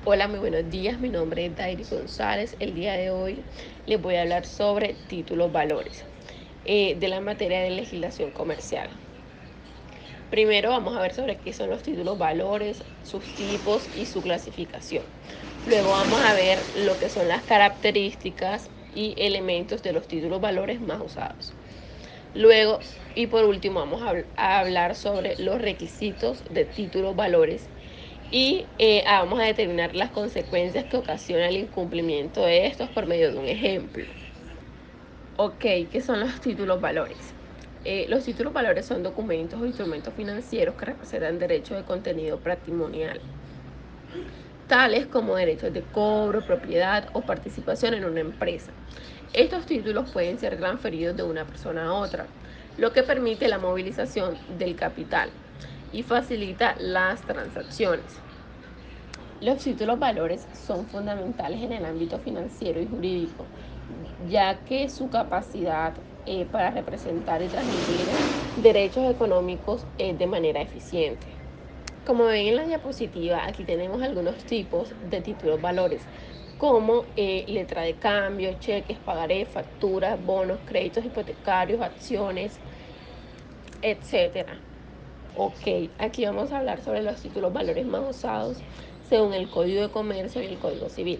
Hola, muy buenos días. Mi nombre es Dairi González. El día de hoy les voy a hablar sobre títulos valores de la materia de legislación comercial. Primero vamos a ver sobre qué son los títulos valores, sus tipos y su clasificación. Luego vamos a ver lo que son las características y elementos de los títulos valores más usados. Luego, y por último, vamos a hablar sobre los requisitos de títulos valores y vamos a determinar las consecuencias que ocasiona el incumplimiento de estos por medio de un ejemplo. Ok, ¿qué son los títulos valores? Los títulos valores son documentos o instrumentos financieros que representan derechos de contenido patrimonial, tales como derechos de cobro, propiedad o participación en una empresa. Estos títulos pueden ser transferidos de una persona a otra, lo que permite la movilización del capital y facilita las transacciones. Los títulos valores son fundamentales en el ámbito financiero y jurídico, ya que su capacidad para representar y transmitir derechos económicos es de manera eficiente. Como ven en la diapositiva, aquí tenemos algunos tipos de títulos valores, como letra de cambio, cheques, pagaré, facturas, bonos, créditos hipotecarios, acciones, etcétera. Ok, aquí vamos a hablar sobre los títulos valores más usados según el Código de Comercio y el Código Civil.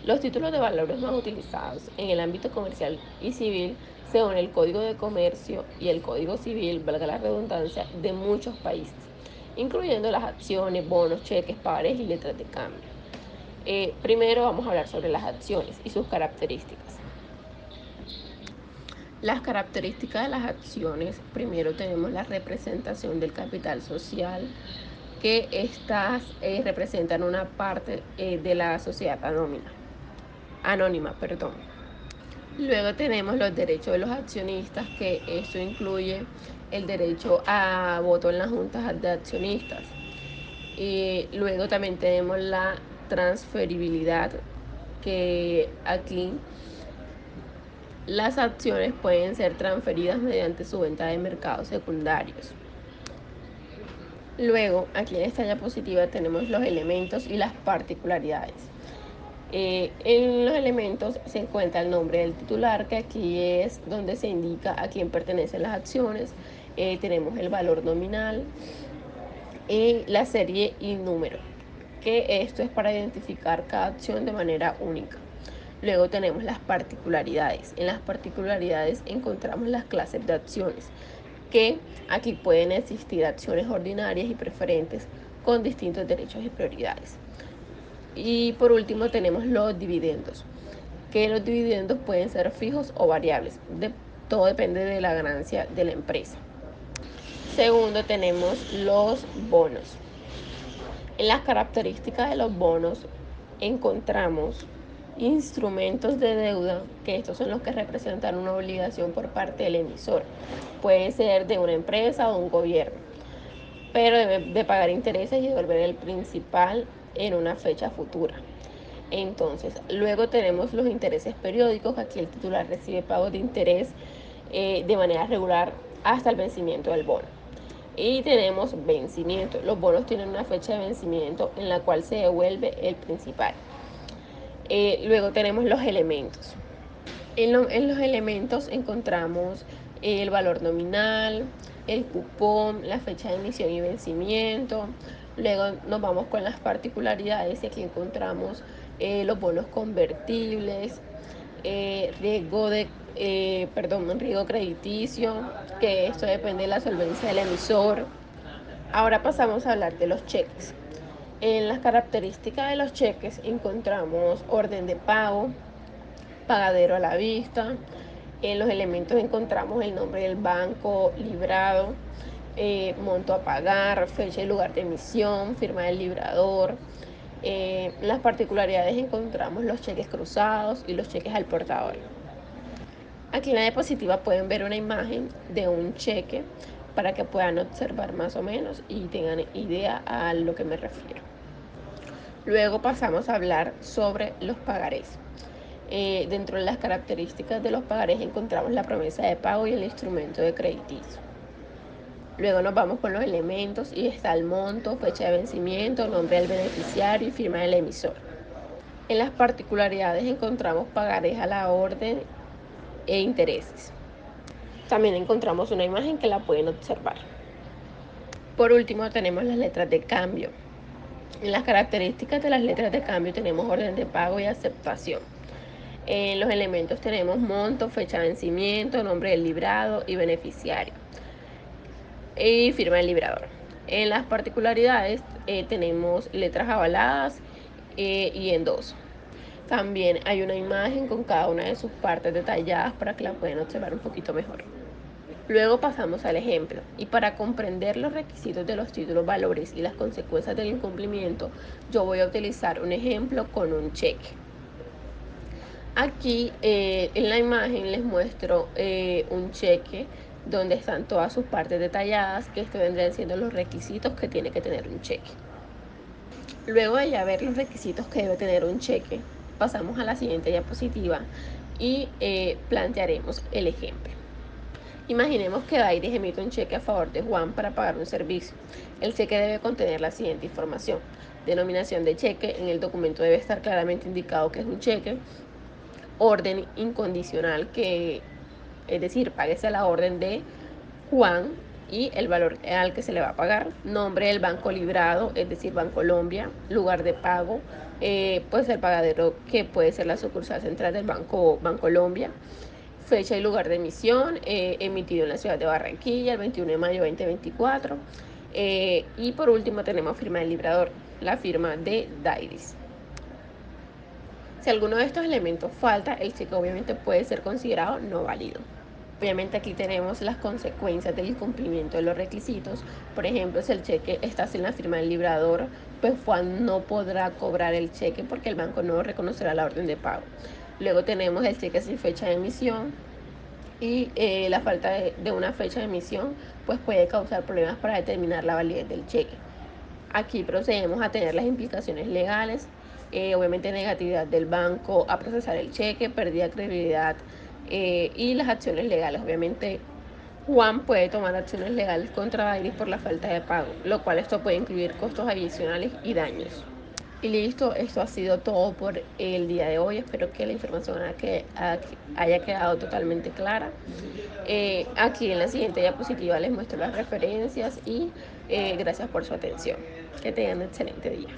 Los títulos de valores más utilizados en el ámbito comercial y civil según el Código de Comercio y el Código Civil, valga la redundancia, de muchos países, incluyendo las acciones, bonos, cheques, pagarés y letras de cambio. Primero vamos a hablar sobre las acciones y sus características. Las características de las acciones, primero tenemos la representación del capital social, que estas representan una parte de la sociedad anónima. Luego tenemos los derechos de los accionistas, que esto incluye el derecho a voto en las juntas de accionistas. Y luego también tenemos la transferibilidad, que aquí las acciones pueden ser transferidas mediante su venta de mercados secundarios. Luego, aquí en esta diapositiva tenemos los elementos y las particularidades. En los elementos se encuentra el nombre del titular, que aquí es donde se indica a quién pertenecen las acciones. Tenemos el valor nominal y la serie y número, que esto es para identificar cada acción de manera única. Luego tenemos las particularidades. En las particularidades encontramos las clases de acciones, que aquí pueden existir acciones ordinarias y preferentes con distintos derechos y prioridades. Y por último tenemos los dividendos, que los dividendos pueden ser fijos o variables. Todo depende de la ganancia de la empresa. Segundo, tenemos los bonos. En las características de los bonos encontramos instrumentos de deuda, que estos son los que representan una obligación por parte del emisor. Puede ser de una empresa o un gobierno, pero debe de pagar intereses y devolver el principal en una fecha futura. Entonces, luego tenemos los intereses periódicos. Aquí el titular recibe pagos de interés de manera regular hasta el vencimiento del bono. Y tenemos vencimiento. Los bonos tienen una fecha de vencimiento en la cual se devuelve el principal. Luego tenemos los elementos. En los elementos encontramos el valor nominal, el cupón, la fecha de emisión y vencimiento. Luego nos vamos con las particularidades y aquí encontramos los bonos convertibles, riesgo crediticio, que esto depende de la solvencia del emisor. Ahora pasamos a hablar de los cheques. En las características de los cheques encontramos orden de pago, pagadero a la vista. En los elementos encontramos el nombre del banco librado, monto a pagar, fecha y lugar de emisión, firma del librador. En las particularidades encontramos los cheques cruzados y los cheques al portador. Aquí en la diapositiva pueden ver una imagen de un cheque para que puedan observar más o menos y tengan idea a lo que me refiero. Luego pasamos a hablar sobre los pagarés. Dentro de las características de los pagarés encontramos la promesa de pago y el instrumento de crediticio. Luego nos vamos con los elementos y está el monto, fecha de vencimiento, nombre del beneficiario y firma del emisor. En las particularidades encontramos pagarés a la orden e intereses. También encontramos una imagen que la pueden observar. Por último tenemos las letras de cambio. En las características de las letras de cambio tenemos orden de pago y aceptación. En los elementos tenemos monto, fecha de vencimiento, nombre del librado y beneficiario. Y firma del librador. En las particularidades tenemos letras avaladas y endoso. También hay una imagen con cada una de sus partes detalladas para que la puedan observar un poquito mejor. Luego pasamos al ejemplo, y para comprender los requisitos de los títulos valores y las consecuencias del incumplimiento, yo voy a utilizar un ejemplo con un cheque. Aquí en la imagen les muestro un cheque donde están todas sus partes detalladas, que esto vendrían siendo los requisitos que tiene que tener un cheque. Luego de ya ver los requisitos que debe tener un cheque, pasamos a la siguiente diapositiva y plantearemos el ejemplo. Imaginemos que Dairis emite un cheque a favor de Juan para pagar un servicio. El cheque debe contener la siguiente información: denominación de cheque, en el documento debe estar claramente indicado que es un cheque, orden incondicional, que es decir, páguese a la orden de Juan y el valor al que se le va a pagar, nombre del banco librado, es decir, Bancolombia, lugar de pago, puede ser pagadero, que puede ser la sucursal central del banco Bancolombia, fecha y lugar de emisión, emitido en la ciudad de Barranquilla el 21 de mayo de 2024, y por último tenemos firma del librador, la firma de Dairis. Si alguno de estos elementos falta, el cheque obviamente puede ser considerado no válido. Obviamente aquí tenemos las consecuencias del incumplimiento de los requisitos. Por ejemplo, si el cheque está sin la firma del librador, pues Juan no podrá cobrar el cheque porque el banco no reconocerá la orden de pago. Luego tenemos el cheque sin fecha de emisión, y la falta de una fecha de emisión pues puede causar problemas para determinar la validez del cheque. Aquí procedemos a tener las implicaciones legales, obviamente negatividad del banco a procesar el cheque, pérdida de credibilidad y las acciones legales. Obviamente Juan puede tomar acciones legales contra Dairis por la falta de pago, lo cual esto puede incluir costos adicionales y daños. Y listo, esto ha sido todo por el día de hoy. Espero que la información haya quedado totalmente clara. Aquí en la siguiente diapositiva les muestro las referencias y gracias por su atención. Que tengan un excelente día.